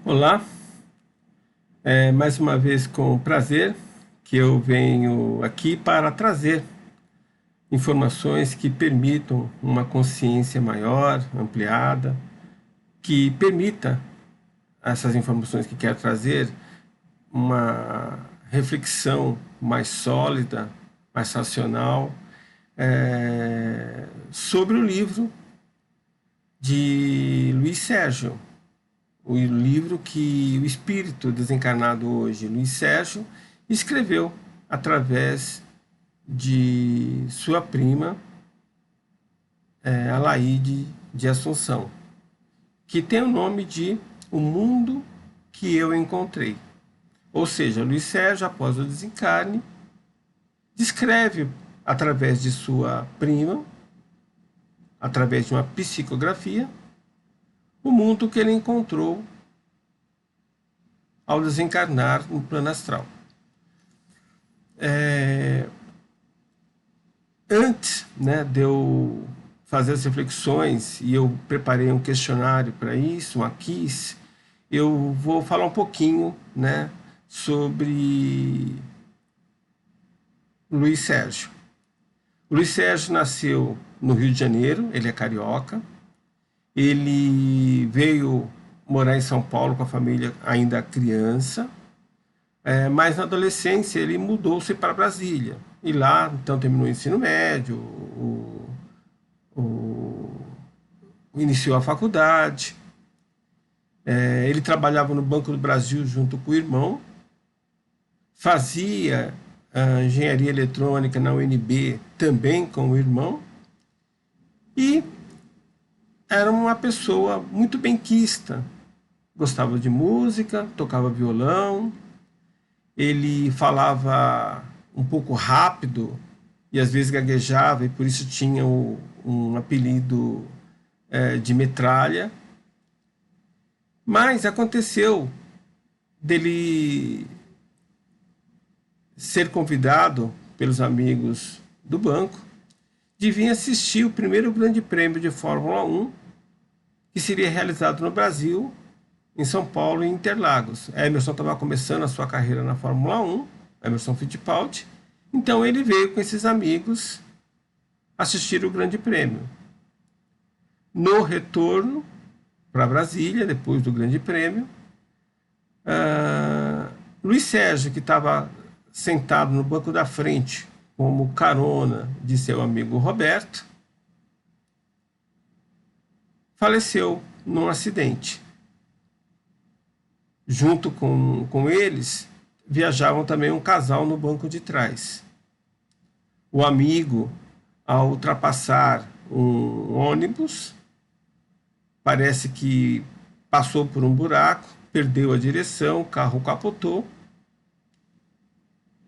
Olá, mais uma vez com prazer que eu venho aqui para trazer informações que permitam uma consciência maior, ampliada, que permita essas informações que quero trazer uma reflexão mais sólida, mais racional, sobre o livro de Luiz Sérgio, o livro que o espírito desencarnado hoje, Luiz Sérgio, escreveu através de sua prima, Alaide de Assunção, que tem o nome de O Mundo que Eu Encontrei. Ou seja, Luiz Sérgio, após o desencarne, descreve através de sua prima, através de uma psicografia, o mundo que ele encontrou ao desencarnar no plano astral. Antes, de eu fazer as reflexões, e eu preparei um questionário para isso, um quiz, eu vou falar um pouquinho, sobre Luiz Sérgio. O Luiz Sérgio nasceu no Rio de Janeiro, ele é carioca. Ele veio morar em São Paulo com a família ainda criança, mas na adolescência ele mudou-se para Brasília. E lá, então, terminou o ensino médio, iniciou a faculdade. Ele trabalhava no Banco do Brasil junto com o irmão, fazia engenharia eletrônica na UNB também com o irmão, e era uma pessoa muito benquista, gostava de música, tocava violão, ele falava um pouco rápido e às vezes gaguejava, e por isso tinha um apelido de metralha. Mas aconteceu dele ser convidado pelos amigos do banco de vir assistir o primeiro grande prêmio de Fórmula 1 que seria realizado no Brasil, em São Paulo e em Interlagos. Emerson estava começando a sua carreira na Fórmula 1, Emerson Fittipaldi, então ele veio com esses amigos assistir o grande prêmio. No retorno para Brasília, depois do grande prêmio, Luiz Sérgio, que estava sentado no banco da frente como carona de seu amigo Roberto, faleceu num acidente. Junto com eles, viajavam também um casal no banco de trás. O amigo, ao ultrapassar um ônibus, parece que passou por um buraco, perdeu a direção, o carro capotou.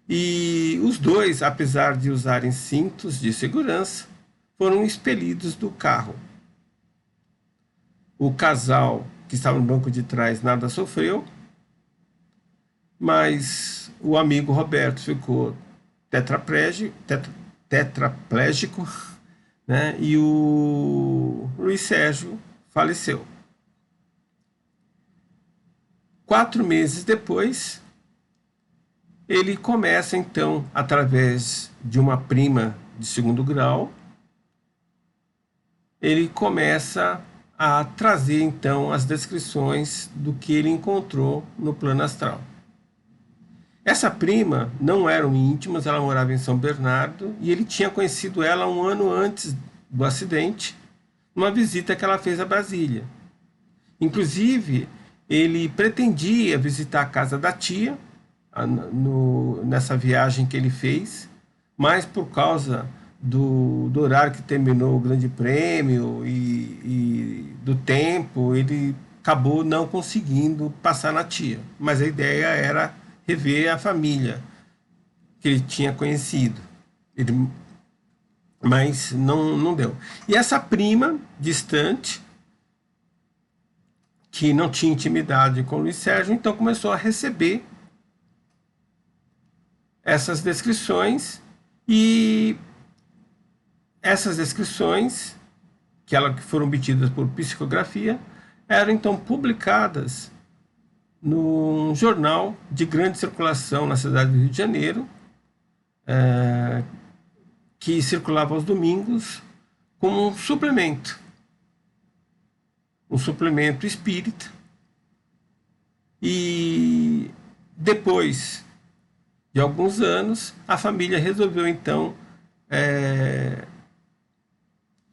E os dois, apesar de usarem cintos de segurança, foram expelidos do carro. O casal que estava no banco de trás nada sofreu, mas o amigo Roberto ficou tetraplégico, e o Luiz Sérgio faleceu. 4 meses depois, ele começa então, através de uma prima de segundo grau, ele começa a trazer então as descrições do que ele encontrou no plano astral. Essa prima não eram íntimas, ela morava em São Bernardo e ele tinha conhecido ela 1 ano antes do acidente, numa visita que ela fez a Brasília. Inclusive, ele pretendia visitar a casa da tia nessa viagem que ele fez, mas por causa do horário que terminou o grande prêmio e do tempo, ele acabou não conseguindo passar na tia. Mas a ideia era rever a família que ele tinha conhecido. Mas não deu. E essa prima distante, que não tinha intimidade com o Luiz Sérgio, então começou a receber essas descrições, e essas descrições, que foram obtidas por psicografia, eram então publicadas num jornal de grande circulação na cidade do Rio de Janeiro, que circulava aos domingos como um suplemento espírita. E depois de alguns anos, a família resolveu então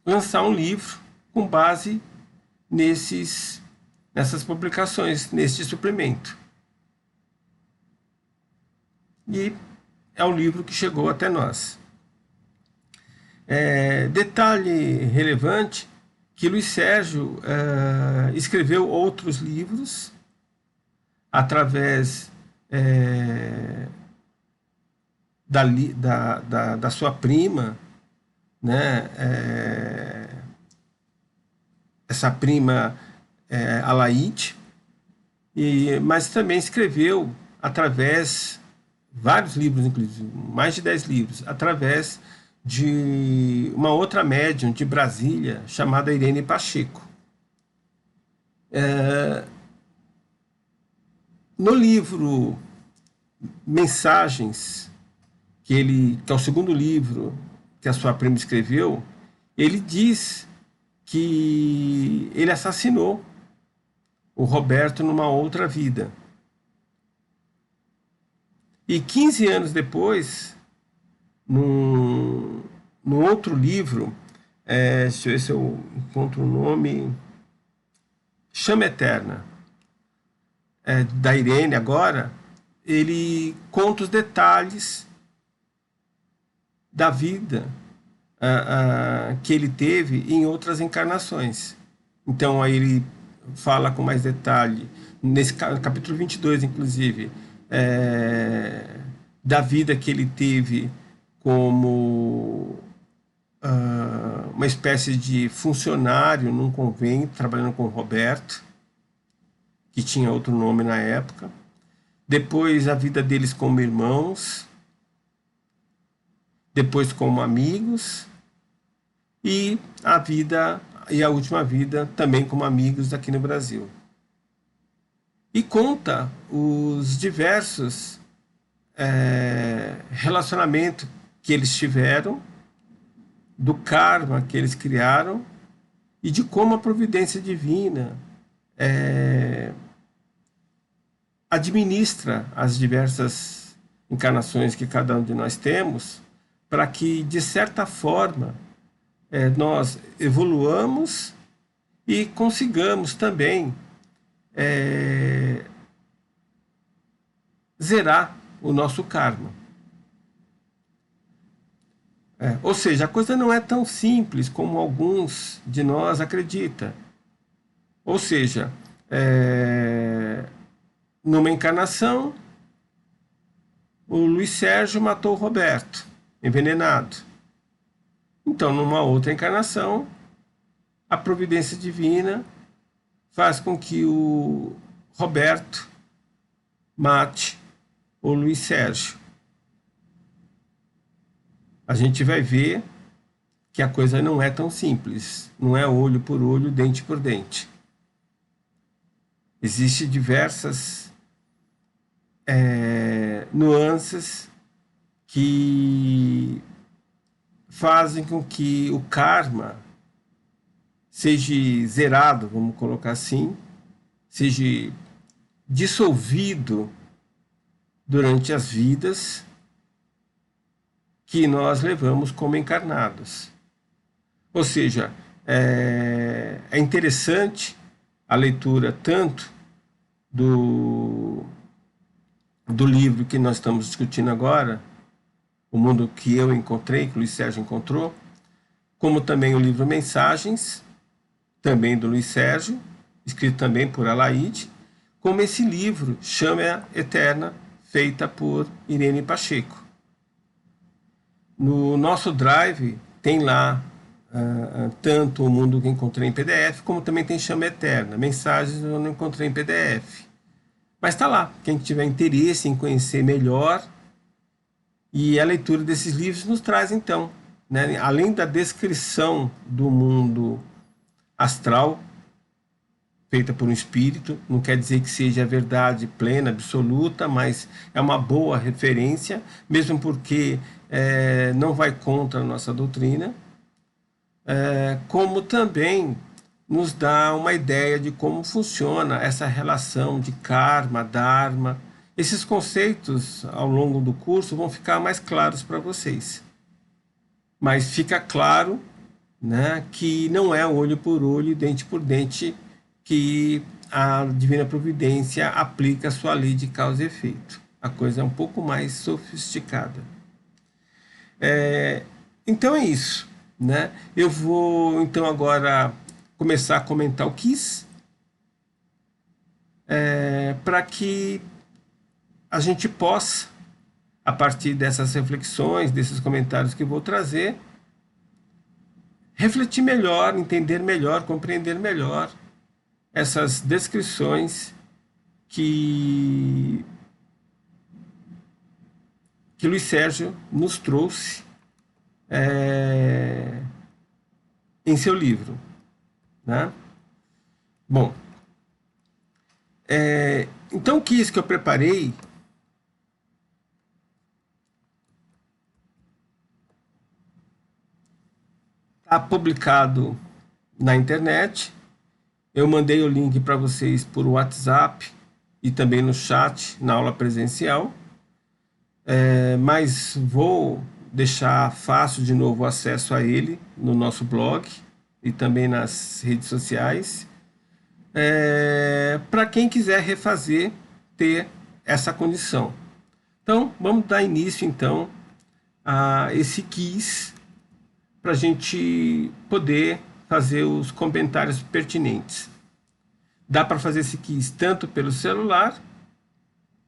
lançar um livro com base nessas publicações, neste suplemento. E é o livro que chegou até nós. Detalhe relevante que Luiz Sérgio escreveu outros livros através da sua prima, né? Essa prima Alaide, mas também escreveu através vários livros, inclusive mais de 10 livros, através de uma outra médium de Brasília chamada Irene Pacheco. No livro Mensagens, que é o segundo livro que a sua prima escreveu, ele diz que ele assassinou o Roberto numa outra vida. E 15 anos depois, num outro livro, deixa eu ver se eu encontro o nome, Chama Eterna, da Irene agora, ele conta os detalhes da vida que ele teve em outras encarnações. Então aí ele fala com mais detalhe, nesse capítulo 22, inclusive, da vida que ele teve como uma espécie de funcionário num convento, trabalhando com o Roberto, que tinha outro nome na época. Depois a vida deles como irmãos, depois como amigos, e a última vida também como amigos aqui no Brasil. E conta os diversos relacionamentos que eles tiveram, do karma que eles criaram e de como a providência divina administra as diversas encarnações que cada um de nós temos, para que, de certa forma, nós evoluamos e consigamos também zerar o nosso karma. Ou seja, a coisa não é tão simples como alguns de nós acreditam. Ou seja, numa encarnação, o Luiz Sérgio matou o Roberto, envenenado. Então, numa outra encarnação, a providência divina faz com que o Roberto mate o Luiz Sérgio. A gente vai ver que a coisa não é tão simples. Não é olho por olho, dente por dente. Existem diversas nuances que fazem com que o karma seja zerado, vamos colocar assim, seja dissolvido durante as vidas que nós levamos como encarnados. Ou seja, é interessante a leitura tanto do livro que nós estamos discutindo agora, O Mundo que Eu Encontrei, que o Luiz Sérgio encontrou, como também o livro Mensagens, também do Luiz Sérgio, escrito também por Alaide, como esse livro, Chama Eterna, feita por Irene Pacheco. No nosso Drive tem lá tanto O Mundo que Encontrei em PDF, como também tem Chama Eterna, Mensagens eu não encontrei em PDF. Mas está lá, quem tiver interesse em conhecer melhor, e a leitura desses livros nos traz então, né, além da descrição do mundo astral, feita por um espírito, não quer dizer que seja a verdade plena, absoluta, mas é uma boa referência, mesmo porque não vai contra a nossa doutrina, como também nos dá uma ideia de como funciona essa relação de karma, dharma. Esses conceitos, ao longo do curso, vão ficar mais claros para vocês. Mas fica claro, né, que não é olho por olho, dente por dente, que a Divina Providência aplica a sua lei de causa e efeito. A coisa é um pouco mais sofisticada. Então é isso, né? Eu vou então agora começar a comentar o quiz, para que a gente possa, a partir dessas reflexões, desses comentários que eu vou trazer, refletir melhor, entender melhor, compreender melhor essas descrições que Luiz Sérgio nos trouxe em seu livro, né? Bom, então o quiz que eu preparei está publicado na internet. Eu mandei o link para vocês por WhatsApp e também no chat na aula presencial, mas vou deixar fácil de novo o acesso a ele no nosso blog e também nas redes sociais, para quem quiser refazer, ter essa condição. Então, vamos dar início então a esse quiz, para a gente poder fazer os comentários pertinentes. Dá para fazer esse quiz tanto pelo celular,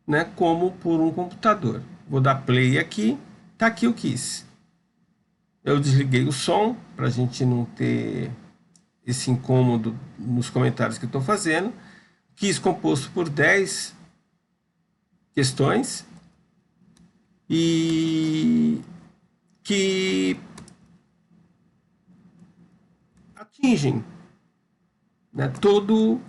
né, como por um computador. Vou dar play aqui, tá aqui o quiz. Eu desliguei o som para a gente não ter esse incômodo nos comentários que estou fazendo. Quiz composto por 10 questões e que atingem, né, todo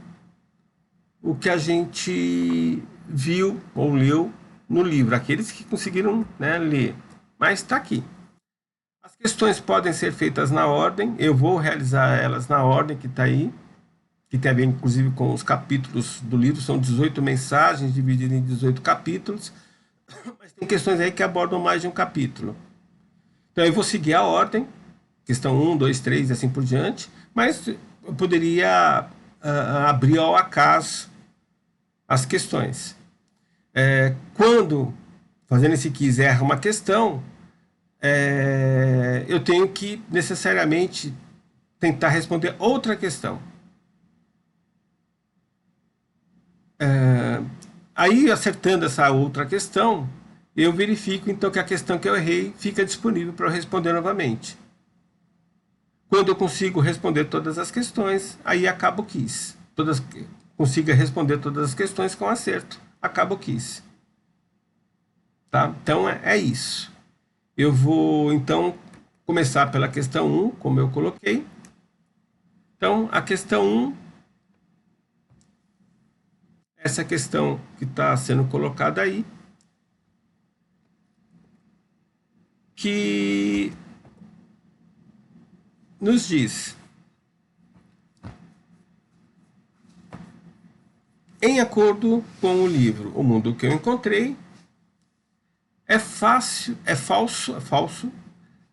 o que a gente viu ou leu no livro, aqueles que conseguiram, né, ler, mas está aqui. As questões podem ser feitas na ordem, eu vou realizar elas na ordem que está aí, que tem a ver inclusive com os capítulos do livro, são 18 mensagens divididas em 18 capítulos, mas tem questões aí que abordam mais de um capítulo. Então eu vou seguir a ordem, questão 1, 2, 3 e assim por diante, mas eu poderia abrir ao acaso as questões. Quando, fazendo esse quiz, erra uma questão, eu tenho que necessariamente tentar responder outra questão. Aí, acertando essa outra questão, eu verifico então que a questão que eu errei fica disponível para eu responder novamente. Quando eu consigo responder todas as questões, aí acaba o quiz. Consiga responder todas as questões com acerto, acaba o quiz. Tá? Então é isso. Eu vou então começar pela questão 1, como eu coloquei. Então, a questão 1, essa questão que está sendo colocada aí, que nos diz: em acordo com o livro O Mundo que eu Encontrei, é falso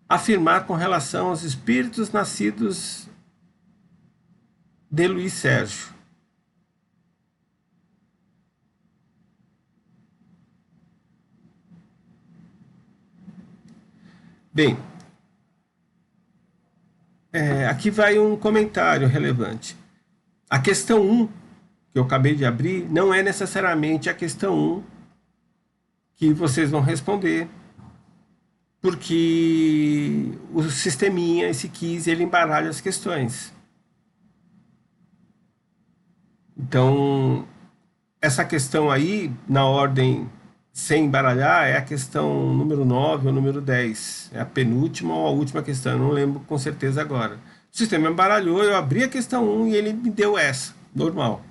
afirmar com relação aos espíritos nascidos de Luiz Sérgio. Bem, aqui vai um comentário relevante. A questão 1, que eu acabei de abrir, não é necessariamente a questão 1 que vocês vão responder, porque o sisteminha, esse quiz, ele embaralha as questões. Então, essa questão aí, na ordem sem embaralhar, é a questão número 9 ou número 10. É a penúltima ou a última questão, eu não lembro com certeza agora. O sistema embaralhou, eu abri a questão 1 e ele me deu essa. normal.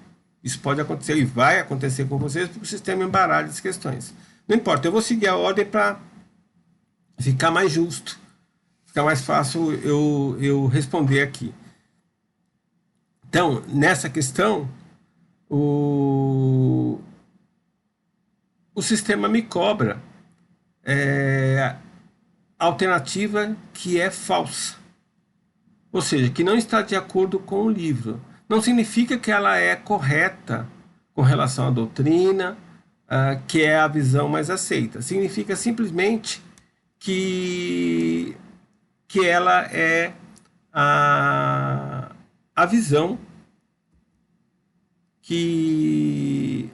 Isso pode acontecer e vai acontecer com vocês porque o sistema embaralha as questões. Não importa, eu vou seguir a ordem para ficar mais justo, ficar mais fácil eu responder aqui. Então, nessa questão, o sistema me cobra a alternativa que é falsa, ou seja, que não está de acordo com o livro. Não significa que ela é correta com relação à doutrina, que é a visão mais aceita. Significa simplesmente que ela é a visão que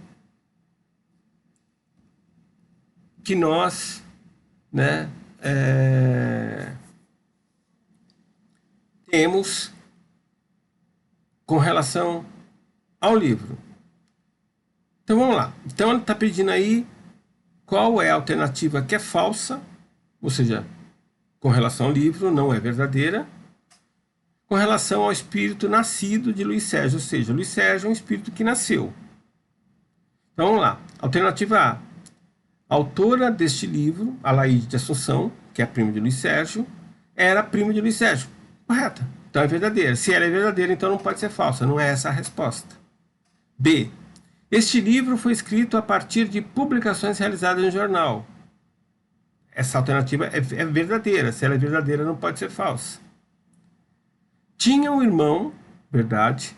nós, né, temos com relação ao livro. Então vamos lá. Então ele está pedindo aí qual é a alternativa que é falsa, ou seja, com relação ao livro, não é verdadeira, com relação ao espírito nascido de Luiz Sérgio, ou seja, Luiz Sérgio é um espírito que nasceu. Então vamos lá. Alternativa A. A autora deste livro, Alaide de Assunção, que é a prima de Luiz Sérgio, era prima de Luiz Sérgio. Correta. Então é verdadeira. Se ela é verdadeira, então não pode ser falsa. Não é essa a resposta. B. Este livro foi escrito a partir de publicações realizadas no jornal. Essa alternativa é verdadeira. Se ela é verdadeira, não pode ser falsa. Tinha um irmão, verdade.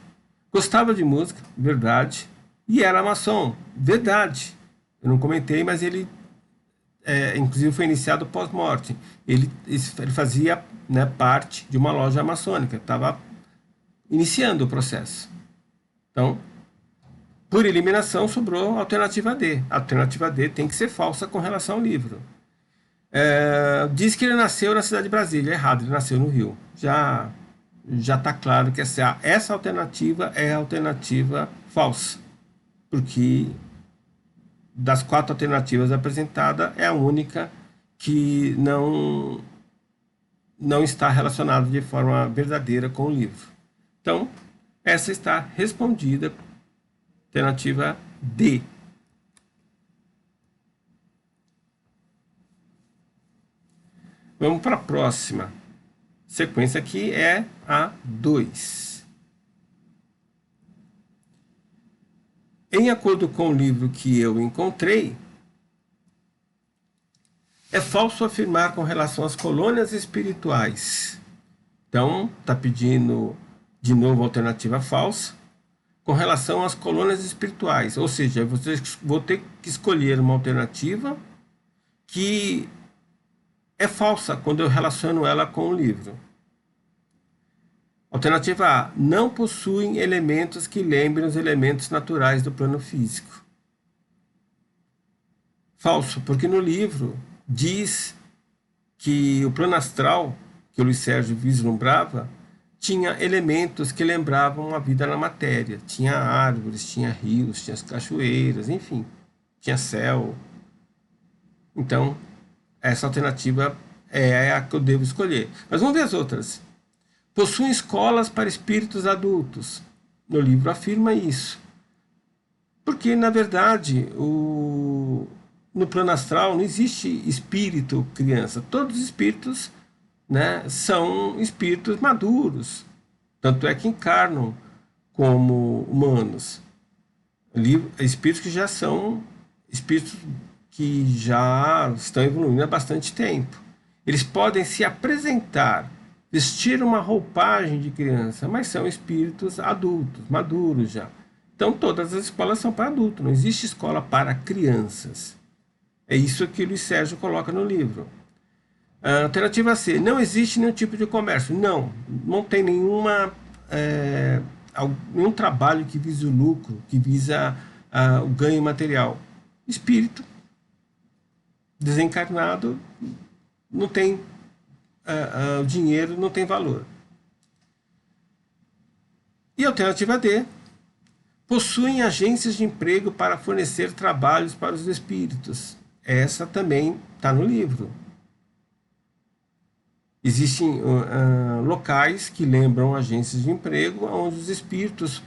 Gostava de música, verdade. E era maçom, verdade. Eu não comentei, mas ele, inclusive, foi iniciado pós-morte. Ele fazia, né, parte de uma loja maçônica, estava iniciando o processo. Então, por eliminação, sobrou a alternativa D. A alternativa D tem que ser falsa com relação ao livro. Diz que ele nasceu na cidade de Brasília. Errado, ele nasceu no Rio. Já está claro que essa alternativa é a alternativa falsa, porque das 4 alternativas apresentadas é a única que não está relacionada de forma verdadeira com o livro. Então, essa está respondida, alternativa D. Vamos para a próxima. Sequência aqui é a 2. Em acordo com o livro que eu encontrei, é falso afirmar com relação às colônias espirituais. Então, está pedindo de novo a alternativa falsa com relação às colônias espirituais. Ou seja, vou ter que escolher uma alternativa que é falsa quando eu relaciono ela com o livro. Alternativa A. Não possuem elementos que lembrem os elementos naturais do plano físico. Falso, porque no livro diz que o plano astral que o Luiz Sérgio vislumbrava tinha elementos que lembravam a vida na matéria. Tinha árvores, tinha rios, tinha as cachoeiras, enfim, tinha céu. Então, essa alternativa é a que eu devo escolher. Mas vamos ver as outras. Possuem escolas para espíritos adultos. No livro afirma isso. Porque, na verdade, no plano astral não existe espírito criança. Todos os espíritos, né, são espíritos maduros. Tanto é que encarnam como humanos. Espíritos que já são espíritos que já estão evoluindo há bastante tempo. Eles podem se apresentar, vestir uma roupagem de criança, mas são espíritos adultos, maduros já. Então todas as escolas são para adultos, não existe escola para crianças. É isso que o Luiz Sérgio coloca no livro. A alternativa C, não existe nenhum tipo de comércio. Não tem nenhum trabalho que visa o lucro, que visa o ganho material. Espírito desencarnado não tem o dinheiro, não tem valor. E a alternativa D, possuem agências de emprego para fornecer trabalhos para os espíritos. Essa também está no livro. Existem locais que lembram agências de emprego onde os espíritos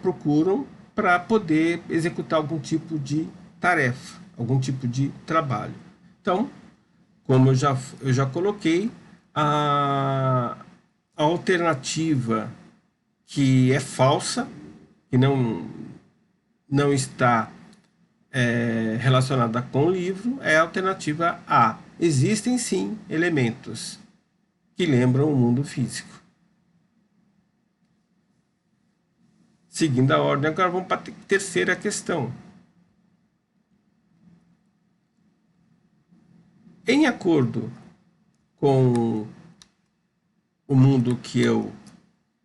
procuram para poder executar algum tipo de tarefa, algum tipo de trabalho. Então, como eu já coloquei, a alternativa que é falsa, que não está relacionada com o livro, é a alternativa A. Existem sim elementos que lembram o mundo físico. Seguindo a ordem, agora vamos para a terceira questão. Em acordo com o mundo que eu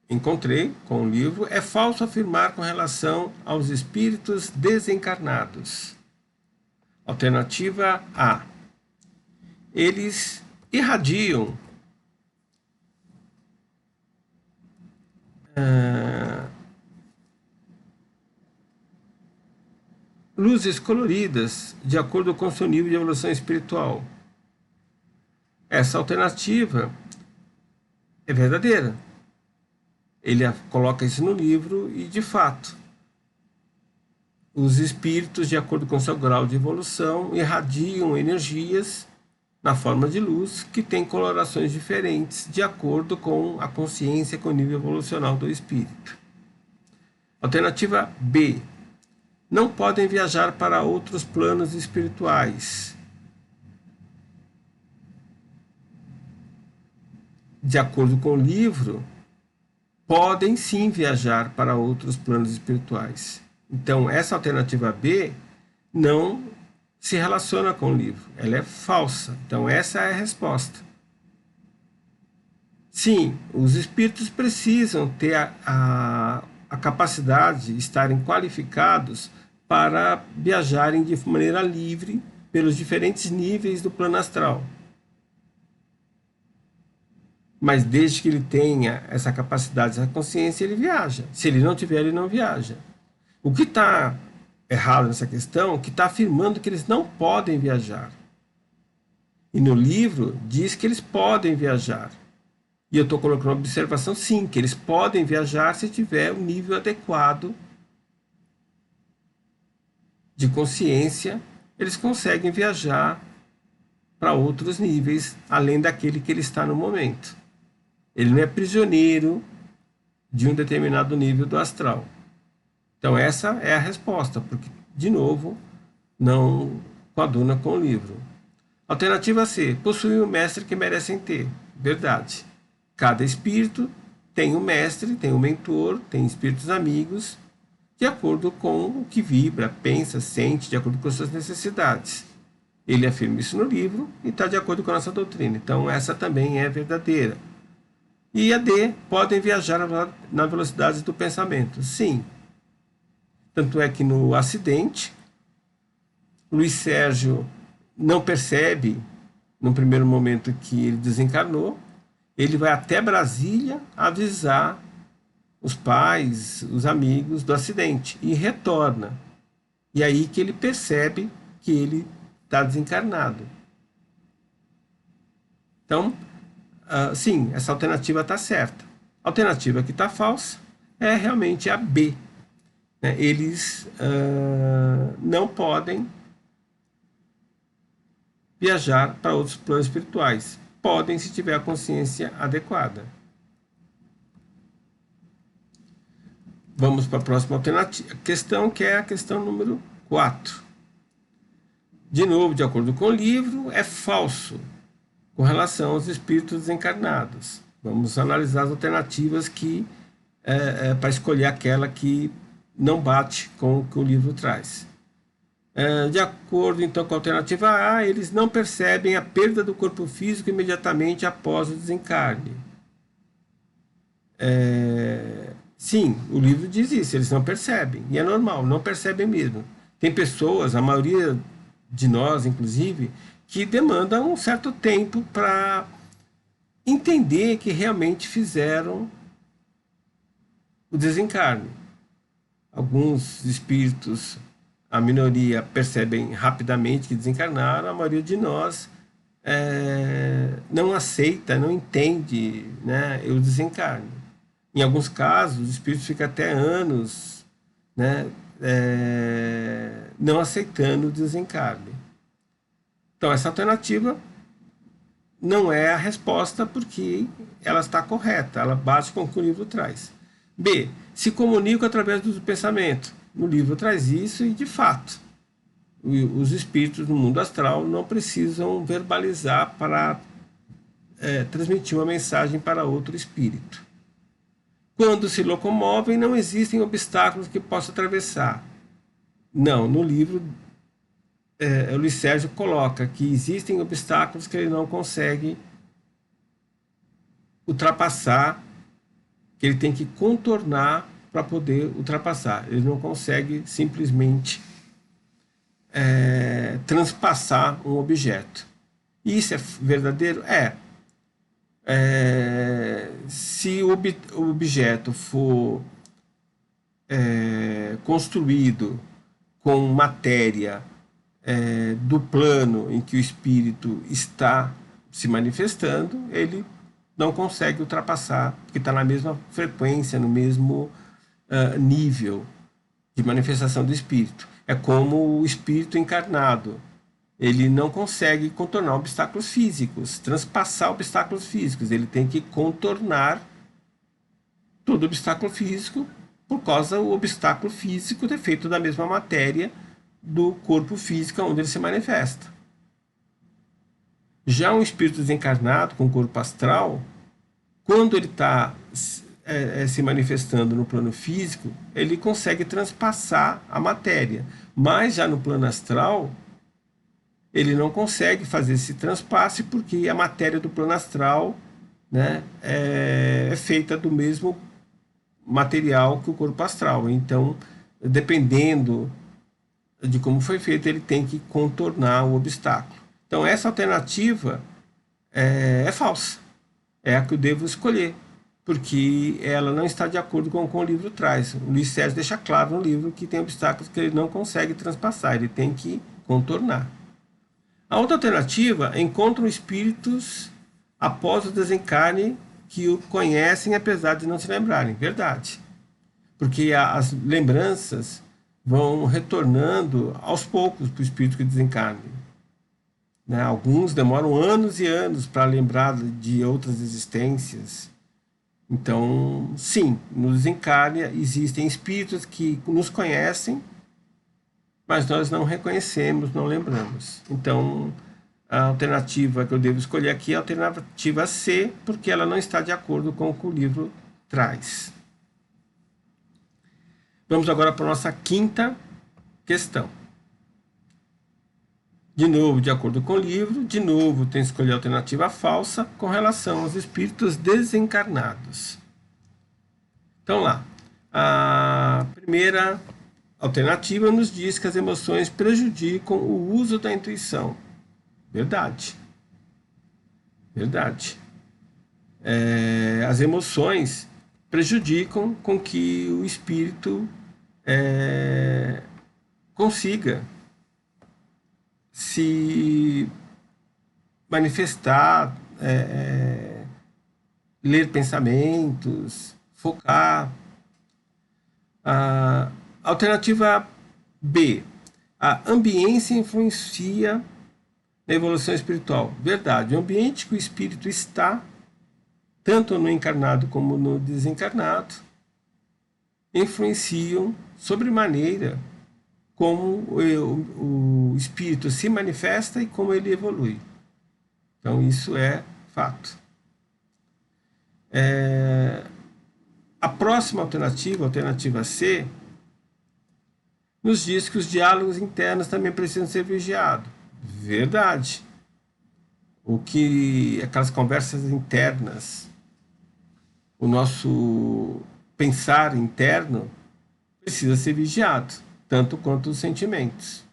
encontrei com o livro, é falso afirmar com relação aos espíritos desencarnados. Alternativa A. Eles irradiam luzes coloridas de acordo com seu nível de evolução espiritual. Essa alternativa é verdadeira. Ele coloca isso no livro e, de fato, os espíritos, de acordo com seu grau de evolução, irradiam energias na forma de luz que tem colorações diferentes de acordo com a consciência, com o nível evolucional do espírito. Alternativa B. Não podem viajar para outros planos espirituais. De acordo com o livro, podem sim viajar para outros planos espirituais. Então, essa alternativa B não se relaciona com o livro, ela é falsa. Então, essa é a resposta. Sim, os espíritos precisam ter a capacidade de estarem qualificados para viajarem de maneira livre pelos diferentes níveis do plano astral. Mas desde que ele tenha essa capacidade, essa consciência, ele viaja. Se ele não tiver, ele não viaja. O que está errado nessa questão é que está afirmando que eles não podem viajar. E no livro diz que eles podem viajar. E eu estou colocando uma observação, sim, que eles podem viajar se tiver o nível adequado de consciência, eles conseguem viajar para outros níveis, além daquele que ele está no momento. Ele não é prisioneiro de um determinado nível do astral. Então essa é a resposta, porque, de novo, não coaduna com o livro. Alternativa C. Possui um mestre que merecem ter. Verdade. Cada espírito tem um mestre, tem um mentor, tem espíritos amigos, de acordo com o que vibra, pensa, sente, de acordo com suas necessidades. Ele afirma isso no livro e está de acordo com a nossa doutrina. Então essa também é verdadeira. E a D, podem viajar na velocidade do pensamento. Sim. Tanto é que no acidente, Luiz Sérgio não percebe, no primeiro momento que ele desencarnou, ele vai até Brasília avisar os pais, os amigos do acidente e retorna. E aí que ele percebe que ele está desencarnado. Então, sim, essa alternativa está certa. A alternativa que está falsa é realmente a B. Né? Eles não podem viajar para outros planos espirituais. Podem se tiver a consciência adequada. Vamos para a próxima questão, que é a questão número 4. De novo, de acordo com o livro, é falso com relação aos espíritos desencarnados. Vamos analisar as alternativas que para escolher aquela que não bate com o que o livro traz. De acordo, então, com a alternativa A, eles não percebem a perda do corpo físico imediatamente após o desencarne. Sim, o livro diz isso, eles não percebem. E é normal, não percebem mesmo. Tem pessoas, a maioria de nós, inclusive, que demandam um certo tempo para entender que realmente fizeram o desencarne. Alguns espíritos, a minoria, percebem rapidamente que desencarnaram, a maioria de nós não aceita, não entende, né, o desencarne. Em alguns casos, os espíritos ficam até anos, né, não aceitando o desencarne. Então, essa alternativa não é a resposta porque ela está correta, ela bate com o que o livro traz. B. Se comunicam através do pensamento. O livro traz isso e, de fato, os espíritos no mundo astral não precisam verbalizar para transmitir uma mensagem para outro espírito. Quando se locomovem, não existem obstáculos que possa atravessar. Não, no livro, o Luiz Sérgio coloca que existem obstáculos que ele não consegue ultrapassar, que ele tem que contornar para poder ultrapassar. Ele não consegue simplesmente transpassar um objeto. Isso é verdadeiro? Se o objeto for construído com matéria do plano em que o espírito está se manifestando, ele não consegue ultrapassar, porque está na mesma frequência, no mesmo nível de manifestação do espírito. É como o espírito encarnado. Ele não consegue contornar obstáculos físicos, transpassar obstáculos físicos. Ele tem que contornar todo obstáculo físico, por causa do obstáculo físico é feito da mesma matéria do corpo físico onde ele se manifesta. Já um espírito desencarnado com corpo astral, quando ele está se manifestando no plano físico, ele consegue transpassar a matéria. Mas já no plano astral, ele não consegue fazer esse transpasse porque a matéria do plano astral, né, é feita do mesmo material que o corpo astral. Então, dependendo de como foi feito, ele tem que contornar o obstáculo. Então, essa alternativa é falsa. É a que eu devo escolher, porque ela não está de acordo com o que o livro traz. O Luiz Sérgio deixa claro no livro que tem obstáculos que ele não consegue transpassar, ele tem que contornar. A outra alternativa encontra espíritos após o desencarne que o conhecem apesar de não se lembrarem. Verdade. Porque as lembranças vão retornando aos poucos para o espírito que desencarne. Né? Alguns demoram anos e anos para lembrar de outras existências. Então, sim, no desencarne existem espíritos que nos conhecem, mas nós não reconhecemos, não lembramos. Então, a alternativa que eu devo escolher aqui é a alternativa C, porque ela não está de acordo com o que o livro traz. Vamos agora para a nossa quinta questão. De novo, de acordo com o livro, de novo tem que escolher a alternativa falsa com relação aos espíritos desencarnados. Então lá, a primeira alternativa nos diz que as emoções prejudicam o uso da intuição. Verdade. Verdade. As emoções prejudicam com que o espírito consiga se manifestar, ler pensamentos, focar. A alternativa B, a ambiência influencia na evolução espiritual. Verdade, o ambiente que o espírito está, tanto no encarnado como no desencarnado, influenciam sobremaneira como o espírito se manifesta e como ele evolui. Então, isso é fato. A próxima alternativa, a alternativa C, nos diz que os diálogos internos também precisam ser vigiados. Verdade. Aquelas conversas internas, o nosso pensar interno precisa ser vigiado, tanto quanto os sentimentos.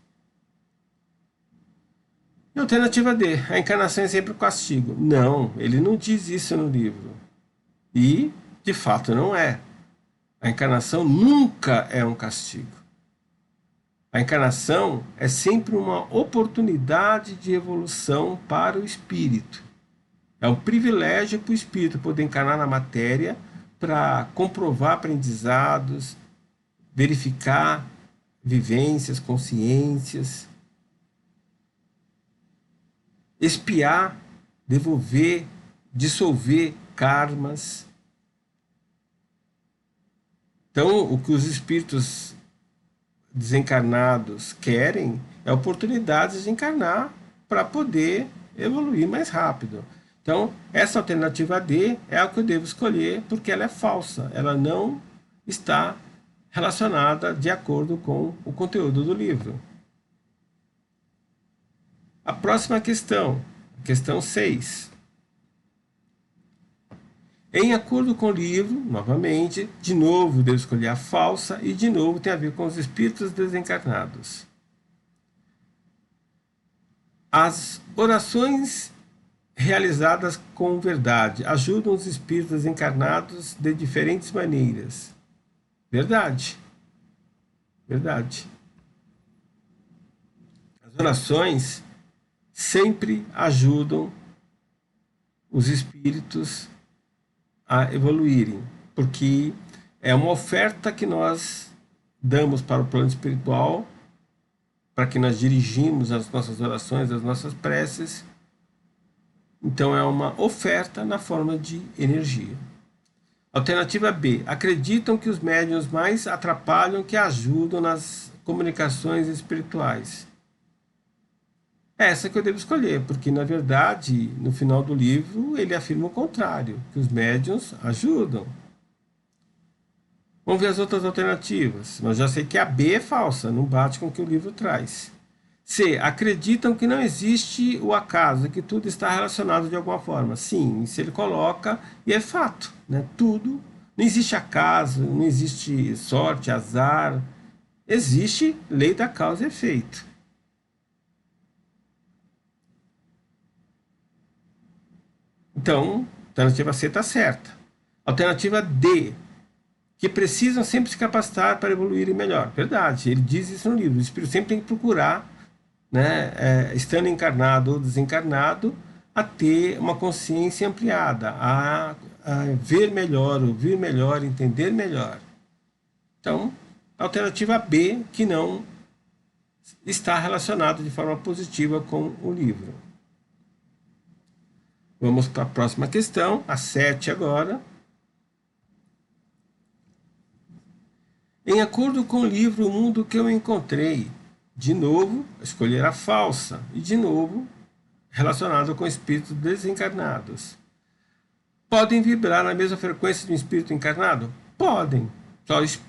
E a alternativa D, a encarnação é sempre o castigo. Não, ele não diz isso no livro. E, de fato, não é. A encarnação nunca é um castigo. A encarnação é sempre uma oportunidade de evolução para o espírito. É um privilégio para o espírito poder encarnar na matéria para comprovar aprendizados, verificar vivências, consciências, expiar, devolver, dissolver karmas. Então, o que os espíritos desencarnados querem é oportunidades de encarnar para poder evoluir mais rápido. Então, essa alternativa D é a que eu devo escolher porque ela é falsa, ela não está relacionada de acordo com o conteúdo do livro. A próxima questão, questão 6. Em acordo com o livro, novamente, de novo devo escolher a falsa e de novo tem a ver com os espíritos desencarnados. As orações realizadas com verdade ajudam os espíritos desencarnados de diferentes maneiras. Verdade. Verdade. As orações sempre ajudam os espíritos a evoluírem, porque é uma oferta que nós damos para o plano espiritual, para que nós dirigimos as nossas orações, as nossas preces. Então é uma oferta na forma de energia. Alternativa B. Acreditam que os médiuns mais atrapalham que ajudam nas comunicações espirituais. É essa que eu devo escolher, porque na verdade, no final do livro, ele afirma o contrário, que os médiuns ajudam. Vamos ver as outras alternativas. Mas já sei que a B é falsa, não bate com o que o livro traz. C. Acreditam que não existe o acaso, que tudo está relacionado de alguma forma. Sim, isso ele coloca e é fato, né? Tudo, não existe acaso, não existe sorte, azar, existe lei da causa e efeito. Então, a alternativa C está certa. Alternativa D, que precisam sempre se capacitar para evoluírem melhor. Verdade, ele diz isso no livro. O espírito sempre tem que procurar, né, estando encarnado ou desencarnado, a ter uma consciência ampliada, a ver melhor, ouvir melhor, entender melhor. Então, a alternativa B, que não está relacionada de forma positiva com o livro. Vamos para a próxima questão, a 7 agora. Em acordo com o livro O Mundo que eu encontrei, de novo, escolher a falsa e de novo, relacionado com espíritos desencarnados. Podem vibrar na mesma frequência de um espírito encarnado? Podem.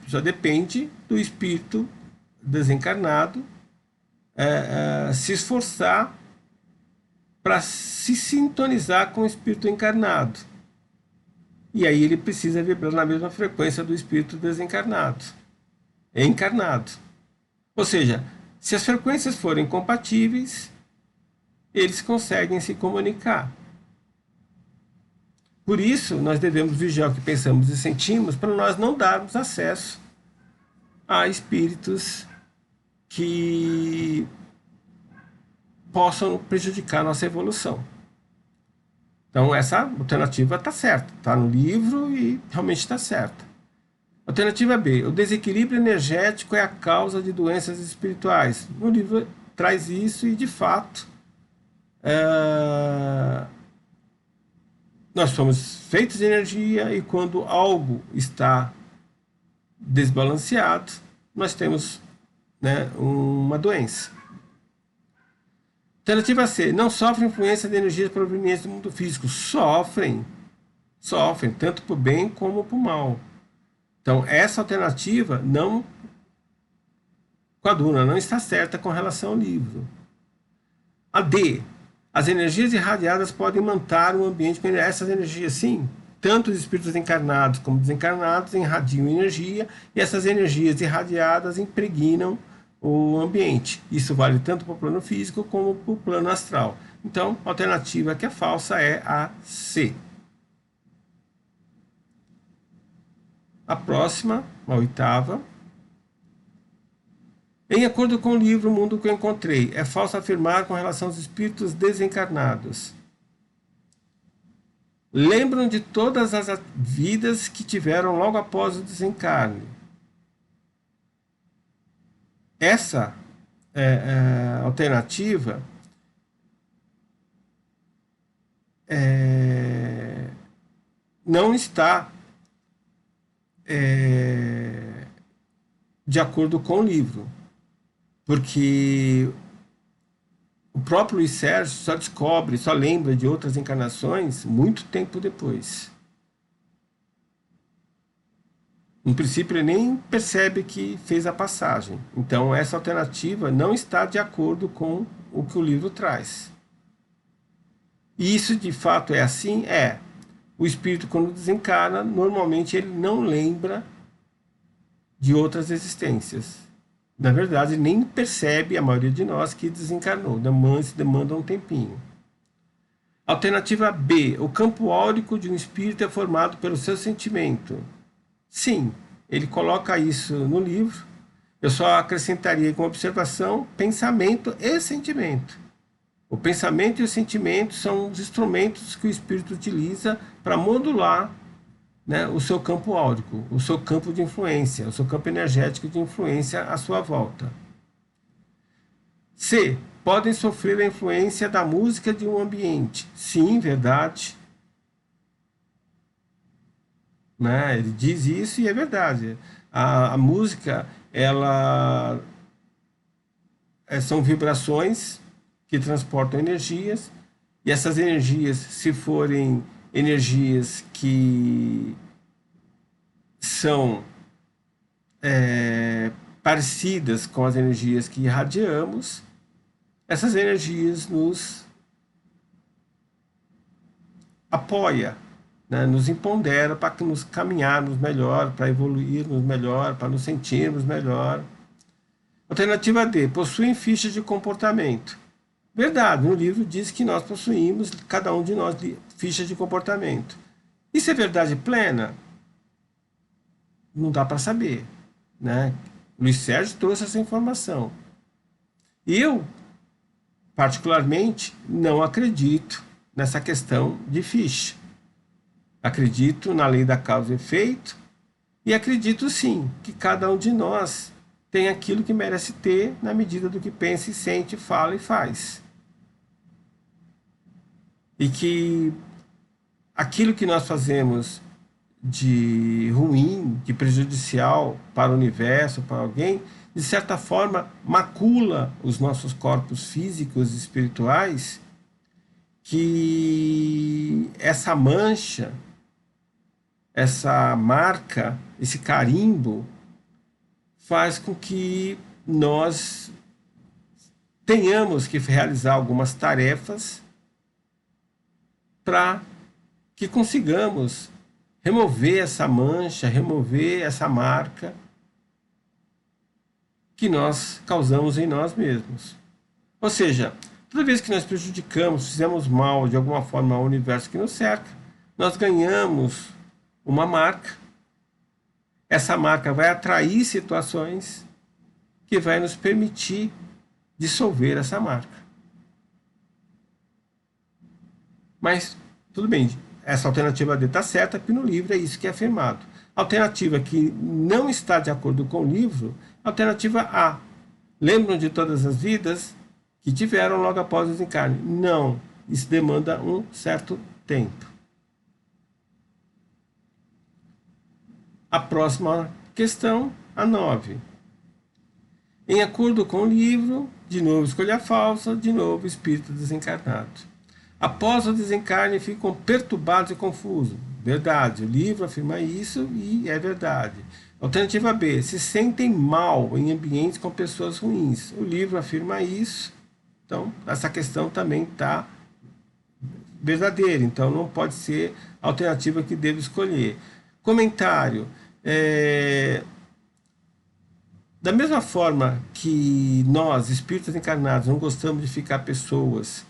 Só depende do espírito desencarnado se esforçar para se sintonizar com o espírito encarnado. E aí ele precisa vibrar na mesma frequência do espírito desencarnado, encarnado. Ou seja, se as frequências forem compatíveis, eles conseguem se comunicar. Por isso, nós devemos vigiar o que pensamos e sentimos para nós não darmos acesso a espíritos que possam prejudicar a nossa evolução. Então, essa alternativa está certa, está no livro e realmente está certa. Alternativa B, o desequilíbrio energético é a causa de doenças espirituais. No livro traz isso e, de fato, nós somos feitos de energia e quando algo está desbalanceado, nós temos, né, uma doença. Alternativa C, não sofrem influência de energias provenientes do mundo físico. Sofrem, tanto para o bem como para o mal. Então, essa alternativa não coaduna, não está certa com relação ao livro. A D, as energias irradiadas podem manter o ambiente com essas energias, sim. Tanto os espíritos encarnados como desencarnados irradiam energia e essas energias irradiadas impregnam o ambiente. Isso vale tanto para o plano físico como para o plano astral. Então, a alternativa que é falsa é a C. A próxima, a 8ª. Em acordo com o livro O Mundo que eu encontrei, é falso afirmar com relação aos espíritos desencarnados. lembram de todas as vidas que tiveram logo após o desencarne. Essa alternativa não está de acordo com o livro, porque o próprio Luiz Sérgio só descobre, só lembra de outras encarnações muito tempo depois. No princípio, ele nem percebe que fez a passagem. Então, essa alternativa não está de acordo com o que o livro traz. E isso, de fato, é assim? É. O espírito, quando desencarna, normalmente ele não lembra de outras existências. Na verdade, nem percebe, a maioria de nós, que desencarnou. Demanda um tempinho. Alternativa B. O campo áurico de um espírito é formado pelo seu sentimento. Sim, ele coloca isso no livro. Eu só acrescentaria com observação, pensamento e sentimento. O pensamento e o sentimento são os instrumentos que o espírito utiliza para modular, né, o seu campo áurico, o seu campo de influência, o seu campo energético de influência à sua volta. C. Podem sofrer a influência da música de um ambiente. Sim, verdade. Né? Ele diz isso e é verdade. A música, ela são vibrações que transportam energias, e essas energias, se forem energias que são parecidas com as energias que irradiamos, essas energias nos apoia, né, nos empodera para nos caminharmos melhor, para evoluirmos melhor, para nos sentirmos melhor. Alternativa D, possuem fichas de comportamento. Verdade, no livro diz que nós possuímos, cada um de nós, fichas de comportamento. Isso é verdade plena? Não dá para saber, né? Luiz Sérgio trouxe essa informação. Eu, particularmente, não acredito nessa questão de ficha. Acredito na lei da causa e efeito e acredito sim que cada um de nós tem aquilo que merece ter na medida do que pensa e sente, fala e faz. E que aquilo que nós fazemos de ruim, de prejudicial para o universo, para alguém, de certa forma macula os nossos corpos físicos e espirituais, que essa mancha, essa marca, esse carimbo, faz com que nós tenhamos que realizar algumas tarefas para que consigamos remover essa mancha, remover essa marca que nós causamos em nós mesmos. Ou seja, toda vez que nós prejudicamos, fizemos mal de alguma forma ao universo que nos cerca, nós ganhamos uma marca. Essa marca vai atrair situações que vai nos permitir dissolver essa marca. Mas, tudo bem, essa alternativa D está certa, porque no livro é isso que é afirmado. A alternativa que não está de acordo com o livro, alternativa A. Lembram de todas as vidas que tiveram logo após o desencarne? Não, isso demanda um certo tempo. A próxima questão, a 9. Em acordo com o livro, de novo escolha falsa, de novo espírito desencarnado. Após o desencarne ficam perturbados e confusos. Verdade, o livro afirma isso e é verdade. Alternativa B, se sentem mal em ambientes com pessoas ruins. O livro afirma isso, então essa questão também está verdadeira, então não pode ser a alternativa que devo escolher. Comentário. Da mesma forma que nós, espíritos encarnados, não gostamos de ficar pessoas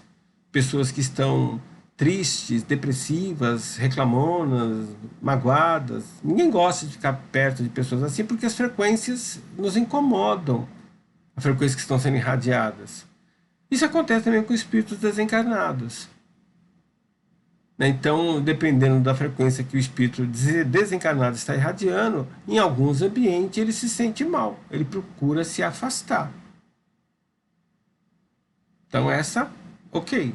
que estão tristes, depressivas, reclamonas, magoadas. Ninguém gosta de ficar perto de pessoas assim porque as frequências nos incomodam, as frequências que estão sendo irradiadas. Isso acontece também com espíritos desencarnados. né? Então, dependendo da frequência que o espírito desencarnado está irradiando, em alguns ambientes ele se sente mal, ele procura se afastar. Então, ok.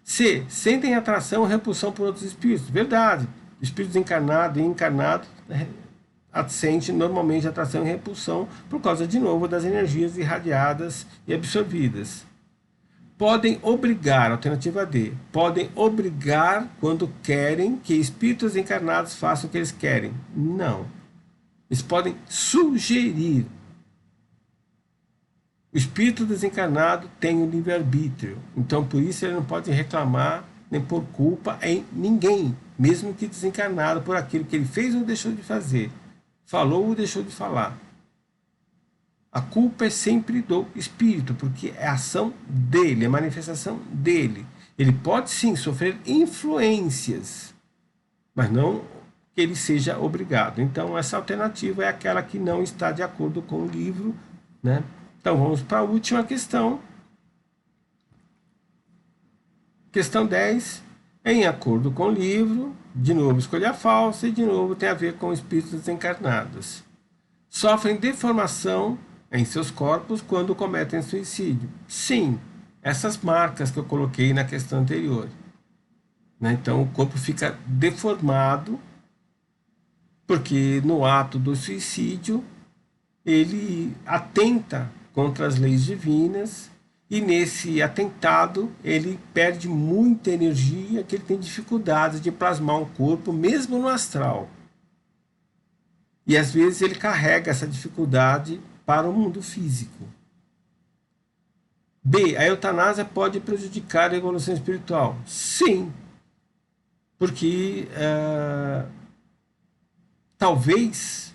C. Sentem atração ou repulsão por outros espíritos. Verdade. Espírito desencarnado e encarnado sente normalmente atração e repulsão por causa, de novo, das energias irradiadas e absorvidas. Podem obrigar, alternativa D, podem obrigar quando querem que espíritos encarnados façam o que eles querem. Não. Eles podem sugerir. O espírito desencarnado tem o livre-arbítrio, então por isso ele não pode reclamar nem por culpa em ninguém, mesmo que desencarnado, por aquilo que ele fez ou deixou de fazer, falou ou deixou de falar. A culpa é sempre do espírito, porque é a ação dele, é a manifestação dele. Ele pode sim sofrer influências, mas não que ele seja obrigado. Então essa alternativa é aquela que não está de acordo com o livro, né? Então vamos para a última questão. Questão 10. Em acordo com o livro, de novo escolha falsa e de novo tem a ver com espíritos desencarnados. Sofrem deformação em seus corpos quando cometem suicídio. Sim, essas marcas que eu coloquei na questão anterior, né? Então o corpo fica deformado porque no ato do suicídio ele atenta contra as leis divinas e nesse atentado ele perde muita energia, que ele tem dificuldades de plasmar um corpo mesmo no astral. E às vezes ele carrega essa dificuldade para o mundo físico. B. A eutanásia pode prejudicar a evolução espiritual? Sim, porque talvez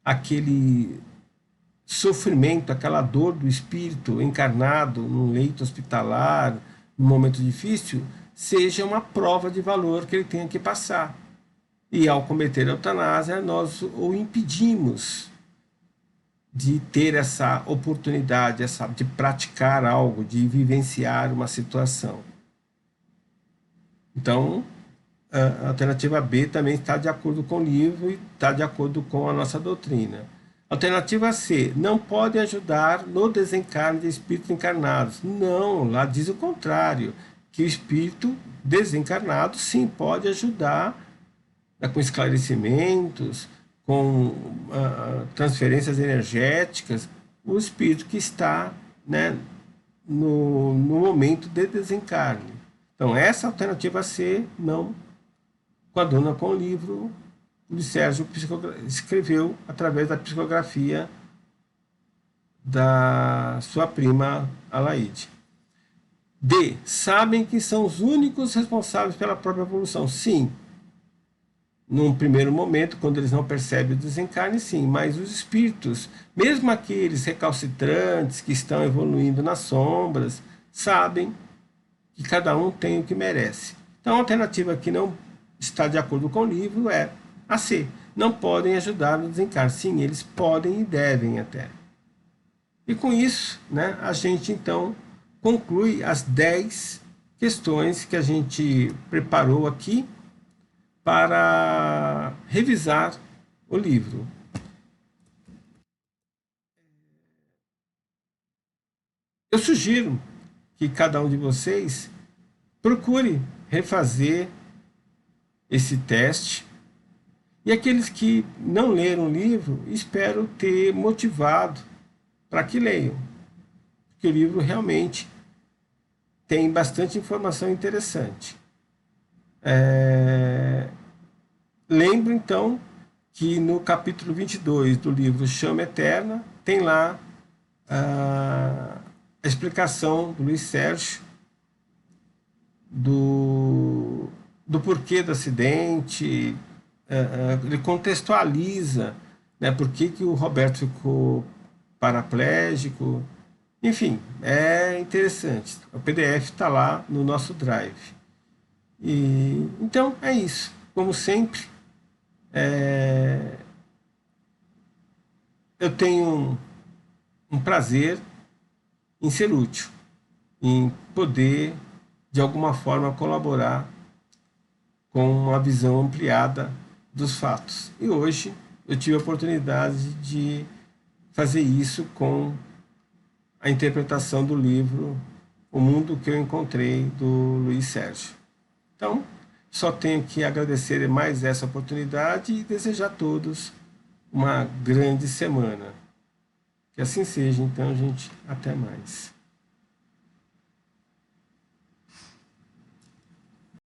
aquele sofrimento, aquela dor do espírito encarnado num leito hospitalar, num momento difícil, seja uma prova de valor que ele tenha que passar. E ao cometer a eutanásia, nós o impedimos de ter essa oportunidade, de praticar algo, de vivenciar uma situação. Então, a alternativa B também está de acordo com o livro e está de acordo com a nossa doutrina. Alternativa C, não pode ajudar no desencarne de espíritos encarnados. Não, lá diz o contrário, que o espírito desencarnado sim pode ajudar, né, com esclarecimentos, com transferências energéticas, o espírito que está, né, no momento de desencarne. Então essa alternativa C não coaduna com o livro de Sérgio escreveu através da psicografia da sua prima Alaide. D. Sabem que são os únicos responsáveis pela própria evolução? Sim. Num primeiro momento, quando eles não percebem o desencarne, sim. Mas os espíritos, mesmo aqueles recalcitrantes que estão evoluindo nas sombras, sabem que cada um tem o que merece. Então a alternativa que não está de acordo com o livro é a C. Não podem ajudar no desencarne. Sim, eles podem e devem até. E com isso, né, a gente então conclui as 10 questões que a gente preparou aqui para revisar o livro. Eu sugiro que cada um de vocês procure refazer esse teste. E aqueles que não leram o livro, espero ter motivado para que leiam. Porque o livro realmente tem bastante informação interessante. Lembro, então, que no capítulo 22 do livro Chama Eterna, tem lá a explicação do Luiz Sérgio do porquê do acidente. Ele contextualiza, né, por que o Roberto ficou paraplégico. Enfim, é interessante. O PDF está lá no nosso Drive. Então, é isso. Como sempre, eu tenho um prazer em ser útil, em poder, de alguma forma, colaborar com uma visão ampliada dos fatos. E hoje eu tive a oportunidade de fazer isso com a interpretação do livro O Mundo que eu Encontrei, do Luiz Sérgio. Então, só tenho que agradecer mais essa oportunidade e desejar a todos uma grande semana. Que assim seja, então, gente. Até mais.